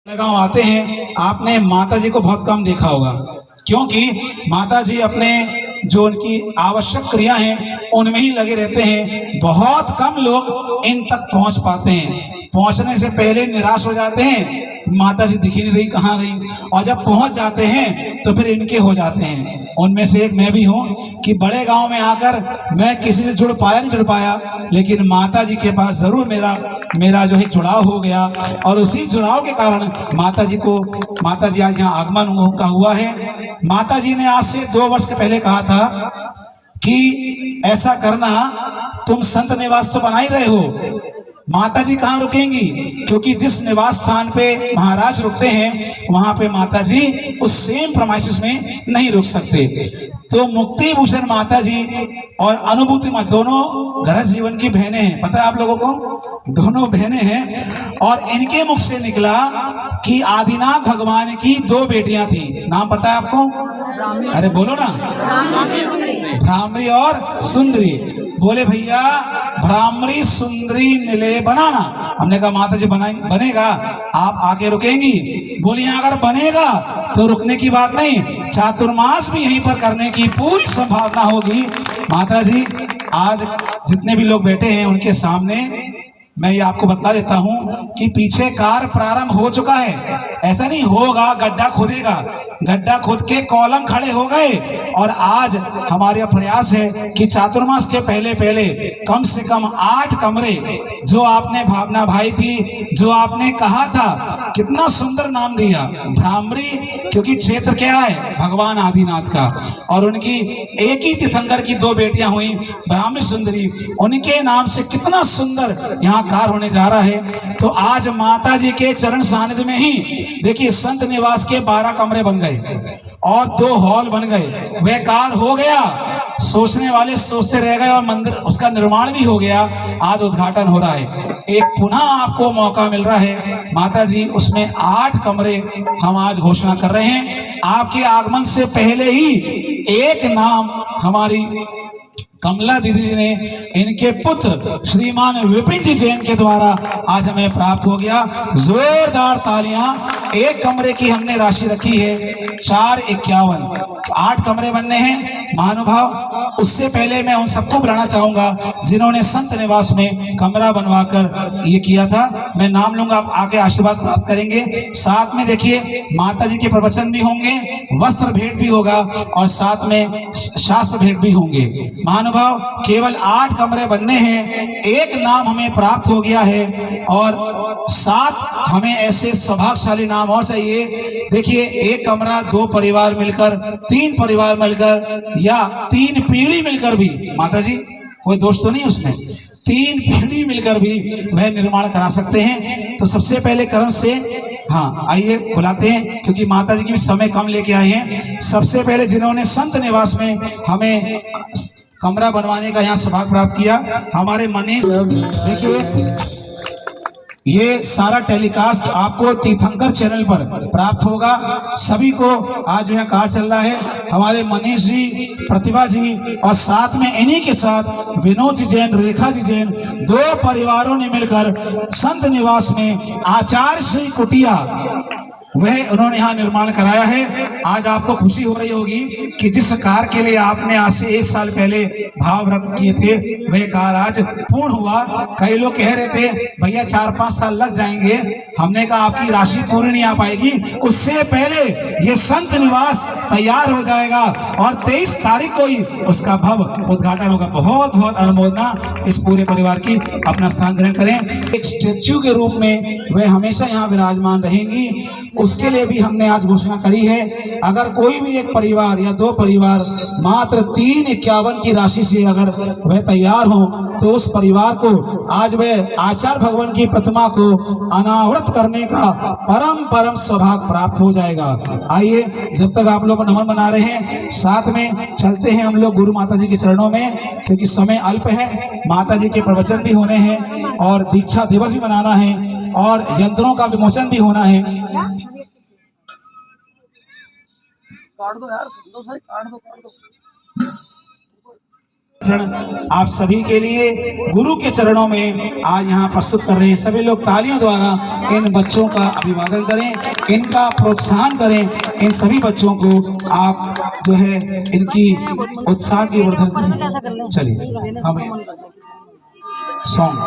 गांव आते हैं, आपने माता जी को बहुत कम देखा होगा, क्योंकि माता जी अपने जो उनकी आवश्यक क्रिया हैं उनमें ही लगे रहते हैं। बहुत कम लोग इन तक पहुंच पाते हैं। पहुंचने से पहले निराश हो जाते हैं, माता जी दिखी नहीं रही, कहाँ गई, और जब पहुंच जाते हैं तो फिर इनके हो जाते हैं। उनमें से एक मैं भी हूं कि बड़े गांव में आकर मैं किसी से जुड़ पाया, लेकिन माता जी के पास जरूर मेरा जो है जुड़ाव हो गया, और उसी जुड़ाव के कारण माता जी आज यहाँ आगमन का हुआ है। माता जी ने आज से 2 वर्ष के पहले कहा था कि ऐसा करना, तुम संत निवास तो बना ही रहे हो, माता जी कहाँ रुकेंगी, क्योंकि जिस निवास स्थान पे महाराज रुकते हैं वहां पे माता जी उस सेम प्रमाइसिस में नहीं रुक सकते। तो मुक्ति भूषण माता जी और अनुभूति माँ दोनों गृहस्थ जीवन की बहनें हैं, पता है आप लोगों को, दोनों बहनें हैं। और इनके मुख से निकला कि आदिनाथ भगवान की 2 बेटियां थी। नाम पता है आपको? अरे बोलो ना। भ्रामरी और सुंदरी। बोले भैया भ्रामरी सुंदरी निलय बनाना। हमने कहा माता जी बनेगा, आप आके रुकेंगी? बोली अगर बनेगा तो रुकने की बात नहीं, चातुर्मास भी यहीं पर करने की पूरी संभावना होगी। माता जी आज जितने भी लोग बैठे हैं उनके सामने मैं ये आपको बता देता हूं कि पीछे कार्य प्रारंभ हो चुका है। ऐसा नहीं होगा, गड्ढा खोदेगा, गड्ढा खोद के कॉलम खड़े हो गए। और आज हमारा प्रयास है कि चातुर्मास के पहले कम से कम 8 कमरे, जो आपने भावना भाई थी, जो आपने कहा था, कितना सुंदर नाम दिया भ्रामरी, क्योंकि क्षेत्र क्या है, भगवान आदिनाथ का, और उनकी एक ही तीर्थंकर की 2 बेटियां हुई भ्रामरी सुंदरी, उनके नाम से कितना सुंदर यहाँ कार्य होने जा रहा है। तो आज माता जी के चरण सानिध्य में ही देखिए संत निवास के 12 कमरे बन गए और 2 हॉल बन गए। वह कार्य हो गया, सोचने वाले सोचते रह गए, और मंदिर उसका निर्माण भी हो गया, आज उद्घाटन हो रहा है। एक पुनः आपको मौका मिल रहा है, माता जी उसमें 8 कमरे हम आज घोषणा कर रहे हैं। आपके आगमन से पहले ही एक नाम हमारी कमला दीदी जी ने, इनके पुत्र श्रीमान विपिन जी जैन के द्वारा आज हमें प्राप्त हो गया। जोरदार तालियां। 1 कमरे की हमने राशि रखी है 451, 8 कमरे बनने हैं महानुभाव। उससे पहले मैं उन सबको बुलाना चाहूंगा जिन्होंने संत निवास में कमरा बनवाकर ये किया था। मैं नाम लूंगा, आप आके आशीर्वाद प्राप्त करेंगे। साथ में देखिए माता जी के प्रवचन भी होंगे, वस्त्र भेंट भी होगा, और साथ में शास्त्र भेंट भी होंगे। महानुभाव केवल 8 कमरे बनने हैं, 1 नाम हमें प्राप्त हो गया है, और 7 हमें ऐसे सौभाग्यशाली नाम और चाहिए। देखिए 1 कमरा 2 परिवार मिलकर, 3 परिवार मिलकर, या 3 पीढ़ी मिलकर भी, माता जी कोई दोष तो नहीं उसमें, 3 पीढ़ी मिलकर भी वह निर्माण करा सकते हैं। तो सबसे पहले क्रम से हाँ आइए बुलाते हैं, क्योंकि माता जी की भी समय कम लेके आए हैं। सबसे पहले जिन्होंने संत निवास में हमें कमरा बनवाने का यहाँ सौभाग्य प्राप्त किया, हमारे मनीष। देखिए ये सारा टेलीकास्ट आपको तीर्थंकर चैनल पर प्राप्त होगा। सभी को आज जो है कार्य चल रहा है, हमारे मनीष जी, प्रतिभा जी, और साथ में इन्हीं के साथ विनोद जी जैन, रेखा जी जैन, 2 परिवारों ने मिलकर संत निवास में आचार्य श्री कुटिया वह उन्होंने यहाँ निर्माण कराया है। आज आपको खुशी हो रही होगी कि जिस कार्य के लिए आपने आज से 1 साल पहले भाव व्यक्त किए थे, वह कार्य आज पूर्ण हुआ। कई लोग कह रहे थे भैया 4-5 साल लग जाएंगे, हमने कहा आपकी राशि पूरी नहीं आ पाएगी, उससे पहले ये संत निवास तैयार हो जाएगा और 23 तारीख को ही उसका भव्य उद्घाटन होगा। बहुत बहुत अनुमोदना इस पूरे परिवार की। अपना स्थान ग्रहण करें। एक स्टेच्यू के रूप में वह हमेशा यहाँ विराजमान रहेंगी, उसके लिए भी हमने आज घोषणा करी है। अगर कोई भी एक परिवार या 2 परिवार मात्र 351 की राशि से अगर वह तैयार हो, तो उस परिवार को आज वह आचार्य भगवान की प्रतिमा को अनावृत करने का परम सौभाग्य प्राप्त हो जाएगा। आइए, जब तक आप लोग नमन बना रहे हैं, साथ में चलते हैं हम लोग गुरु माता जी के चरणों में, क्योंकि समय अल्प है। माता जी के प्रवचन भी होने हैं, और दीक्षा दिवस भी मनाना है, और यंत्रों का विमोचन भी होना है। काट दो यार, काट दो। आप सभी के लिए गुरु के चरणों में आज यहाँ प्रस्तुत कर रहे हैं। सभी लोग तालियों द्वारा इन बच्चों का अभिवादन करें, इनका प्रोत्साहन करें। इन सभी बच्चों को आप जो है इनकी उत्साह की वर्धन करें। चलिए हम सॉन्ग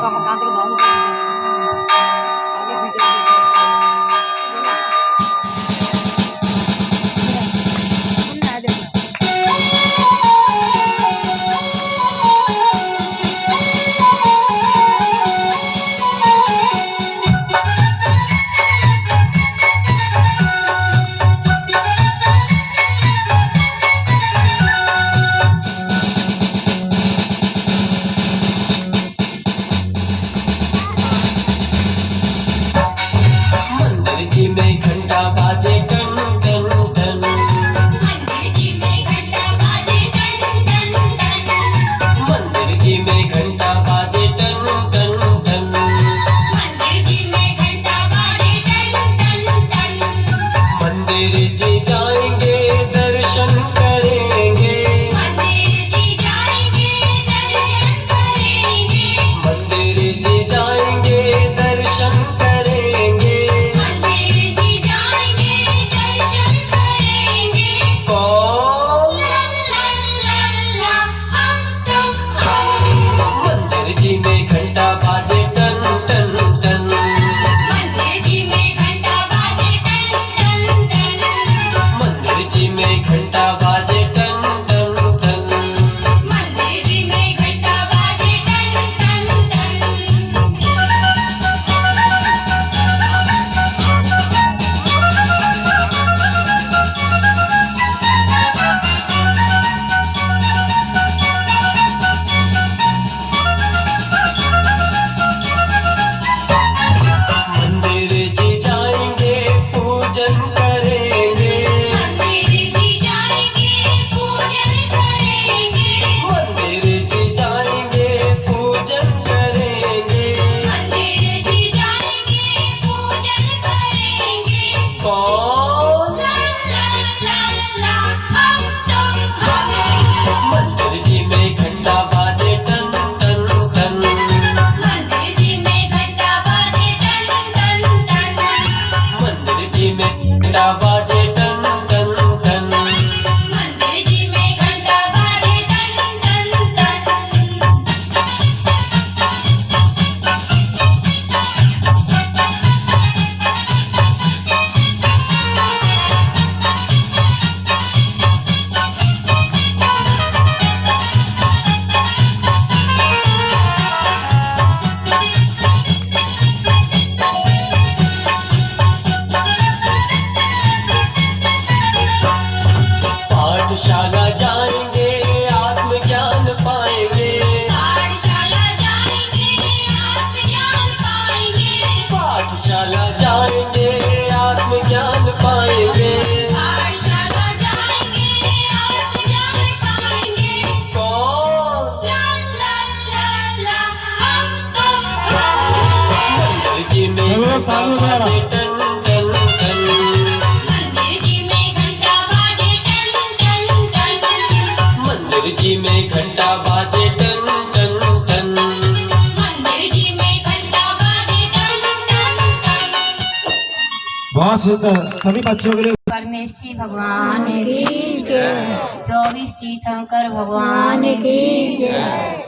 सभी बच्चों के लिए परमेष्ठी भगवान की जय, 24 तीर्थंकर भगवान की जय।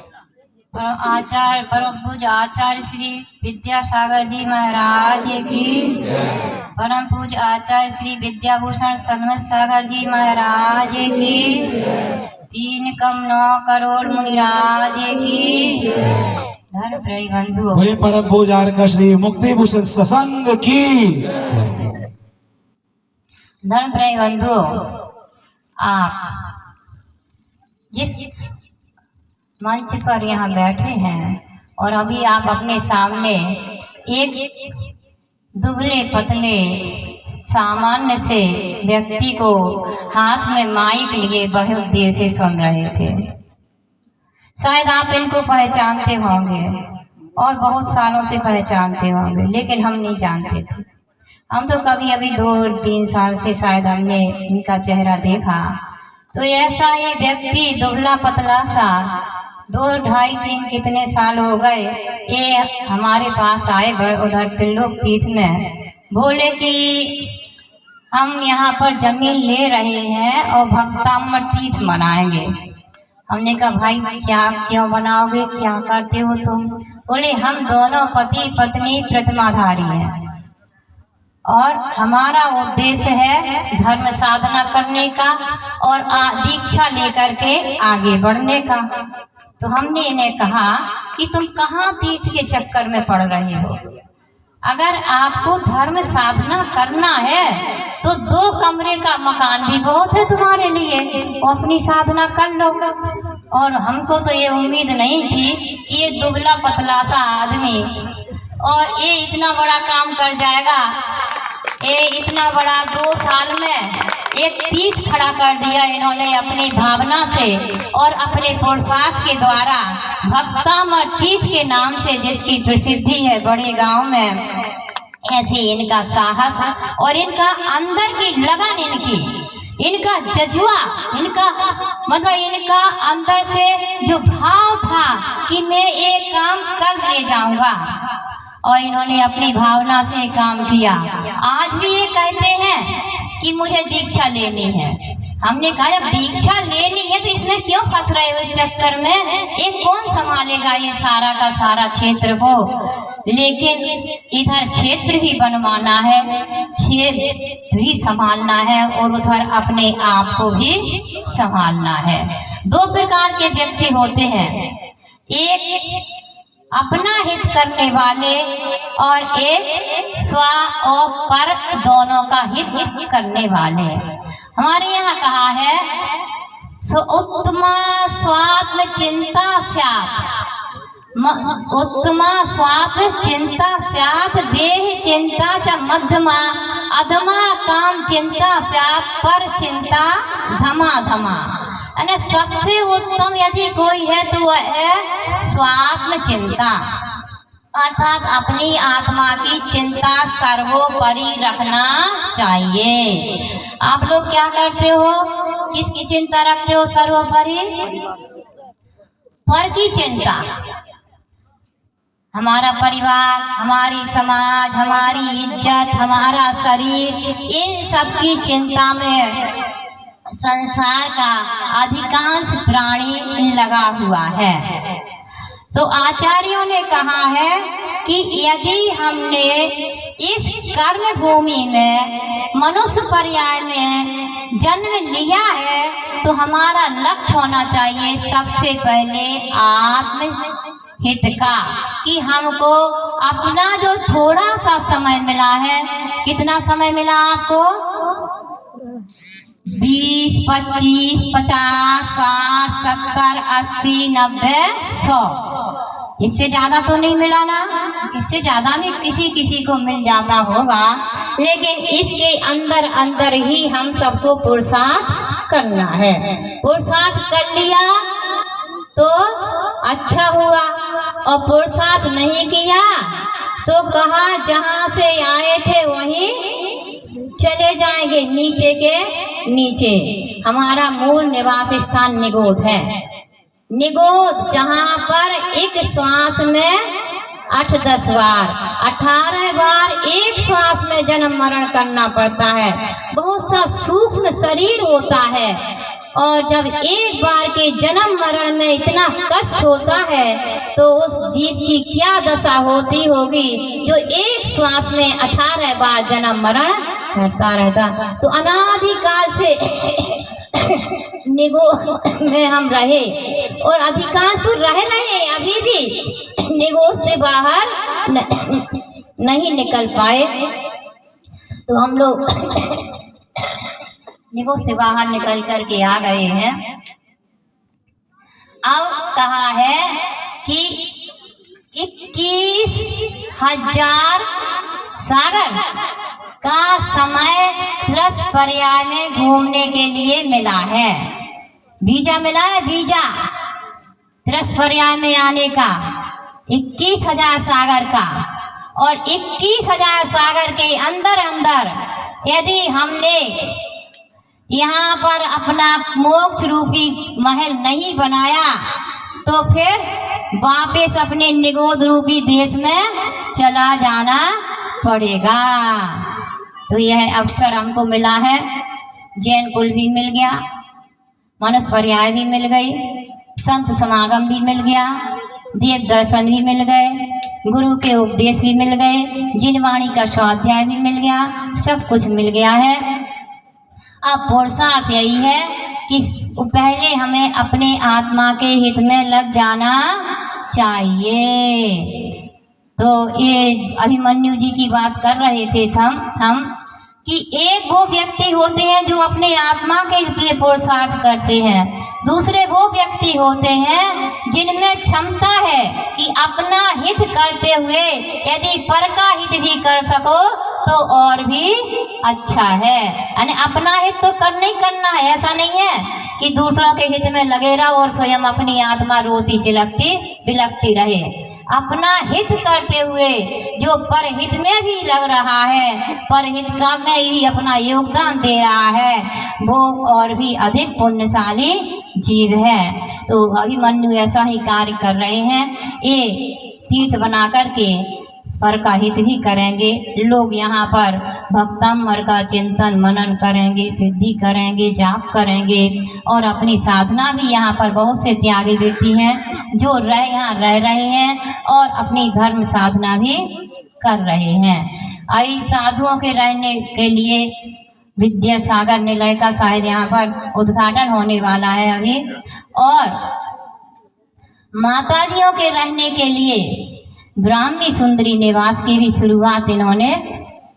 आचार्य परम पूज्य आचार्य श्री विद्यासागर जी महाराज की जय। परम पूज्य आचार्य श्री विद्याभूषण सन्मत सागर जी महाराज की जय। 3 कम 9 करोड़ मुनिराज की जय। धन प्रिय बंधु बड़े परम पूज्य आर्का श्री मुक्ति भूषण सत्संग की। धन प्रिय बंधु, आप जिस मंच पर यहाँ बैठे हैं और अभी आप अपने सामने एक दुबले पतले सामान्य से व्यक्ति को हाथ में माइक लिए बहुत देर से सुन रहे थे। शायद आप इनको पहचानते होंगे और बहुत सालों से पहचानते होंगे, लेकिन हम नहीं जानते थे। हम तो कभी अभी 2-3 साल से शायद हमने इनका चेहरा देखा। तो ऐसा ये व्यक्ति दुबला पतला सा 2 ढाई 3 कितने साल हो गए, ये हमारे पास आए उधर त्रिलोक तीर्थ में, बोले कि हम यहाँ पर जमीन ले रहे हैं और भक्तामृत तीर्थ मनाएंगे। हमने कहा भाई क्या क्यों बनाओगे, क्या करते हो तुम? बोले हम दोनों पति पत्नी प्रतिमाधारी हैं और हमारा उद्देश्य है धर्म साधना करने का और दीक्षा लेकर के आगे बढ़ने का। तो हमने इन्हें कहा कि तुम कहाँ तीर्थ के चक्कर में पड़ रहे हो? अगर आपको धर्म साधना करना है तो 2 कमरे का मकान भी बहुत है तुम्हारे लिए, वो अपनी साधना कर लो। और हमको तो ये उम्मीद नहीं थी कि ये दुबला पतला सा आदमी और ये इतना बड़ा काम कर जाएगा। ये इतना बड़ा 2 साल में एक तीर्थ खड़ा कर दिया इन्होंने अपनी भावना से और अपने पुरुषार्थ के द्वारा। भक्तामृत तीर्थ के नाम से जिसकी प्रसिद्धि है बड़े गांव में, ऐसे इनका साहस और इनका अंदर की लगन, इनका जज्बा, इनका मतलब इनका अंदर से जो भाव था कि मैं ये काम कर ले जाऊंगा, और इन्होंने अपनी भावना से काम किया। आज भी ये कहते हैं कि मुझे दीक्षा लेनी है। हमने कहा जब दीक्षा लेनी है तो इसमें क्यों फंस रहे हो इस चक्कर में? ये कौन संभालेगा ये सारा का सारा क्षेत्र को? लेकिन इधर क्षेत्र भी बनवाना है, क्षेत्र भी संभालना है और उधर अपने आप को भी संभालना है। 2 प्रकार के व्यक्ति होते हैं, एक अपना हित करने वाले और एक स्व और पर दोनों का हित करने वाले। हमारे यहाँ कहा है उत्तमा स्वात्म चिंता स्यात्, उत्तमा स्वात्म चिंता स्यात्, देह चिंता च मध्यमा, अधमा काम चिंता स्यात्, पर चिंता धमा धमा। अने सबसे उत्तम यदि कोई है तो वह है स्वात्म चिंता, अर्थात अपनी आत्मा की चिंता सर्वोपरि रखना चाहिए। आप लोग क्या करते हो? किसकी चिंता रखते हो सर्वोपरि? पर की चिंता। हमारा परिवार, हमारी समाज, हमारी इज्जत, हमारा शरीर, इन सब की चिंता में संसार का अधिकांश प्राणी लगा हुआ है। तो आचार्यों ने कहा है कि यदि हमने इस कर्म भूमि में मनुष्य पर्याय में जन्म लिया है तो हमारा लक्ष्य होना चाहिए सबसे पहले आत्म हित का, कि हमको अपना जो थोड़ा सा समय मिला है, कितना समय मिला आपको? 20, 25, 50, 60, 70, 80, 90, 100, इससे ज्यादा तो नहीं मिला ना। इससे ज्यादा भी किसी को मिल जाता होगा, लेकिन इसके अंदर अंदर ही हम सबको पुरुषार्थ करना है। पुरुषार्थ कर लिया तो अच्छा हुआ, और पुरुषार्थ नहीं किया तो कहा जहाँ से आए थे वहीं चले जाएंगे, नीचे के नीचे। हमारा मूल निवास स्थान निगोद है। निगोद जहाँ पर एक श्वास में 8-10 बार, 18 बार एक श्वास में जन्म मरण करना पड़ता है। बहुत सा सूक्ष्म शरीर होता है, और जब एक बार के जन्म मरण में इतना कष्ट होता है तो उस जीव की क्या दशा होती होगी जो एक श्वास में 18 बार जन्म मरण करता रहता। तो अनादिकाल से निगोद में हम रहे, और अधिकांश तो रहे अभी भी निगोद से बाहर नहीं निकल पाए। तो हम लोग निगोद से बाहर निकल करके आ गए हैं। अब कहा है कि 21,000 सागर का समय 30 पर्याय में घूमने के लिए मिला है। वीजा मिला है, वीजा 30 पर्याय में आने का 21,000 सागर का। और 21,000 सागर के अंदर अंदर यदि हमने यहाँ पर अपना मोक्ष रूपी महल नहीं बनाया तो फिर वापस अपने निगोद रूपी देश में चला जाना पड़ेगा। तो यह अवसर हमको मिला है, जैन कुल भी मिल गया, मनुष्य पर्याय भी मिल गई, संत समागम भी मिल गया, देव दर्शन भी मिल गए, गुरु के उपदेश भी मिल गए, जिन वाणी का स्वाध्याय भी मिल गया, सब कुछ मिल गया है। अब पुरुषार्थ यही है कि पहले हमें अपने आत्मा के हित में लग जाना चाहिए। तो ये अभिमन्यु जी की बात कर रहे थे हम कि एक वो व्यक्ति होते हैं जो अपने आत्मा के लिए पुरुषार्थ करते हैं, दूसरे वो व्यक्ति होते हैं जिनमें क्षमता है कि अपना हित करते हुए यदि पर का हित भी कर सको तो और भी अच्छा है। यानी अपना हित तो करना ही करना है, ऐसा नहीं है कि दूसरों के हित में लगे रहो और स्वयं अपनी आत्मा रोती चिलकती बिलकती रहे। अपना हित करते हुए जो परहित में भी लग रहा है, परहित का में ही अपना योगदान दे रहा है, वो और भी अधिक पुण्यशाली जीव है। तो अभिमन्यु ऐसा ही कार्य कर रहे हैं। ये तीर्थ बना करके पर का हित भी करेंगे, लोग यहाँ पर भक्तामर का चिंतन मनन करेंगे, सिद्धि करेंगे, जाप करेंगे और अपनी साधना भी यहाँ पर बहुत से त्यागी व्यक्ति हैं जो यहाँ रह रहे हैं और अपनी धर्म साधना भी कर रहे हैं। आई साधुओं के रहने के लिए विद्यासागर निलय का शायद यहाँ पर उद्घाटन होने वाला है अभी, और माताजियों के रहने के लिए ब्राह्मी सुंदरी निवास की भी शुरुआत इन्होंने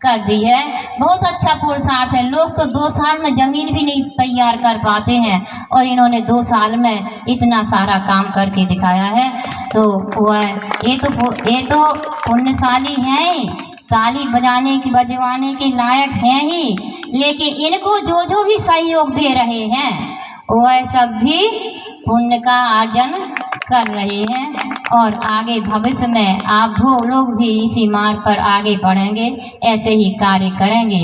कर दी है। बहुत अच्छा पुरुषार्थ है। लोग तो 2 साल में जमीन भी नहीं तैयार कर पाते हैं और इन्होंने 2 साल में इतना सारा काम करके दिखाया है। तो वह ये तो पुण्यशाली हैं ही, ताली बजवाने के लायक हैं ही, लेकिन इनको जो भी सहयोग दे रहे हैं वह सब भी पुण्य का अर्जन कर रहे हैं और आगे भविष्य में आप वो लोग भी इसी मार्ग पर आगे बढ़ेंगे, ऐसे ही कार्य करेंगे।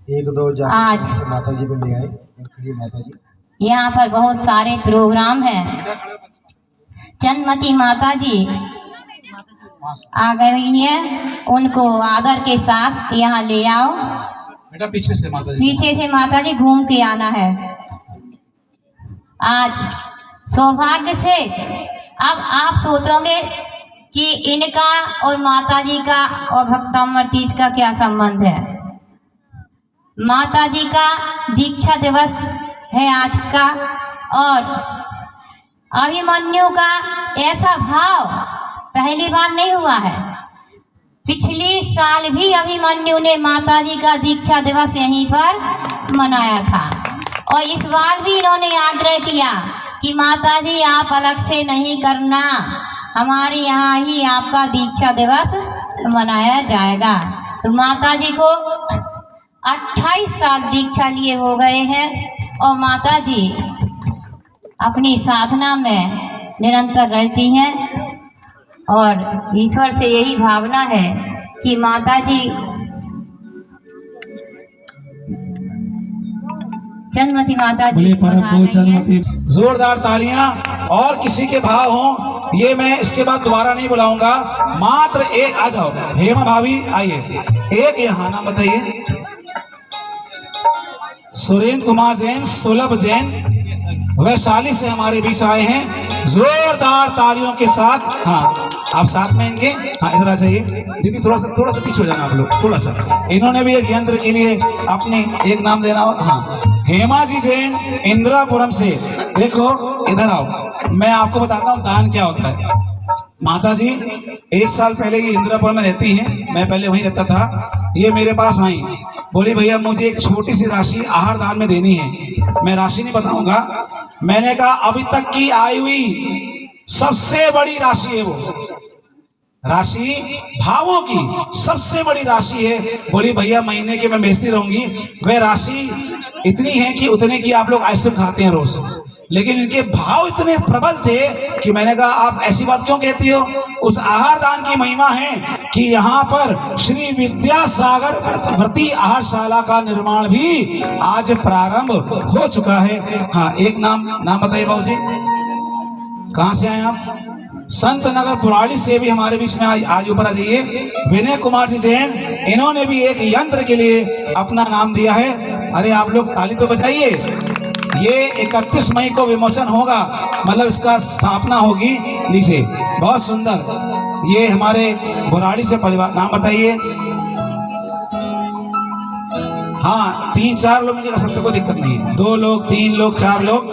1-2 आज माता जी को ले आए, माता जी यहाँ पर बहुत सारे प्रोग्राम हैं। चंद्रमती माता जी आ गई है, उनको आदर के साथ यहाँ ले आओ। बेटा पीछे से माता जी घूम के आना है। आज सौभाग्य से अब आप सोचोगे कि इनका और माताजी का और भक्तामर तीज का क्या संबंध है। माताजी का दीक्षा दिवस है आज का, और अभिमन्यु का ऐसा भाव पहली बार नहीं हुआ है। पिछली साल भी अभिमन्यु ने माताजी का दीक्षा दिवस यहीं पर मनाया था और इस बार भी इन्होंने आग्रह किया कि माताजी आप अलग से नहीं करना, हमारे यहाँ ही आपका दीक्षा दिवस मनाया जाएगा। तो माताजी को 28 साल दीक्षा लिए हो गए हैं और माताजी अपनी साधना में निरंतर रहती हैं और ईश्वर से यही भावना है कि माताजी चंद्रमती माता जी चंद्रमती। जोरदार तालियां और किसी के भाव हों, ये मैं इसके बाद दोबारा नहीं बुलाऊंगा। मात्र एक आ जाओ, हेमा भाभी आइए, एक यहाँ नाम बताइए। सुरेंद्र कुमार जैन, सुलभ जैन वैशाली से हमारे बीच आए हैं। जोरदार तालियों के साथ। हाँ आप साथ में इनके, हाँ इधर आ जाइए दीदी, थोड़ा सा पीछे हो जाना आप लोग, थोड़ा सा। इन्होंने भी एक यंत्र के लिए अपने एक नाम देना हो। हाँ हेमा जी जैन इंदिरापुरम से। देखो इधर आओ, मैं आपको बताता हूँ दान क्या होता है। माता जी 1 साल पहले ये इंदिरापुरम में रहती हैं, मैं पहले वहीं रहता था। ये मेरे पास आई, बोली भैया मुझे एक छोटी सी राशि आहार दान में देनी है। मैं राशि नहीं बताऊंगा। मैंने कहा अभी तक की आई हुई सबसे बड़ी राशि है वो राशि, भावों की सबसे बड़ी राशि है। बोली भैया महीने के मैं बेचती रहूंगी। वह राशि इतनी है कि उतने की आप लोग आइसक्रीम खाते हैं रोज, लेकिन इनके भाव इतने प्रबल थे कि मैंने कहा आप ऐसी बात क्यों कहती हो। उस आहार दान की महिमा है कि यहाँ पर श्री विद्यासागर व्रती आहारशाला का निर्माण भी आज प्रारंभ हो चुका है। हाँ एक नाम बताइए बाबूजी। कहाँ से आए आप? संत नगर बुराड़ी से भी हमारे बीच में आज ऊपर आ जाइए। विनय कुमार जी जैन, इन्होंने भी एक यंत्र के लिए अपना नाम दिया है। अरे आप लोग ताली तो बजाइए। ये 31 मई को विमोचन होगा, मतलब इसका स्थापना होगी नीचे। बहुत सुंदर। ये हमारे बुराड़ी से परिवार, नाम बताइए। हाँ, 3-4 लोग मुझे कर सकते, कोई दिक्कत नहीं है। 2 लोग, 3 लोग, 4 लोग।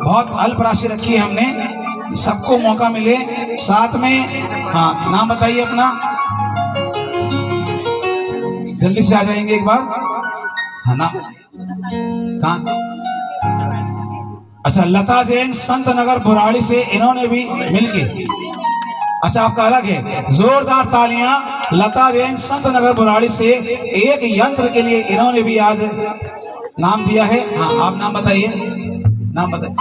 बहुत अल्प राशि रखी है हमने, सबको मौका मिले साथ में। हाँ, नाम बताइए अपना, जल्दी से आ जाएंगे एक बार। हाँ ना, कहाँ से? अच्छा, लता जैन संत नगर बुराड़ी से, इन्होंने भी मिलके। अच्छा, आपका अलग है। जोरदार तालियां लता जैन संत नगर बुराड़ी से, एक यंत्र के लिए इन्होंने भी आज नाम दिया है। हाँ, आप नाम बताइए, नाम बताइए।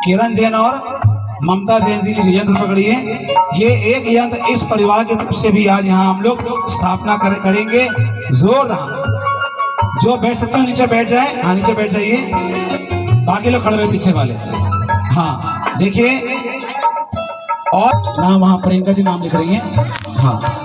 किरण जैन और ममता जैन जी ने यंत्र पकड़िए। ये एक यंत्र इस परिवार की तरफ से भी आज यहाँ हम लोग स्थापना करेंगे। जोरदार। जो बैठ सकते हैं नीचे बैठ जाए। हाँ, नीचे बैठ जाइए। बाकी लोग खड़े रहे पीछे वाले। हाँ, देखिए। और नाम वहाँ प्रियंका जी नाम लिख रही हैं। हाँ,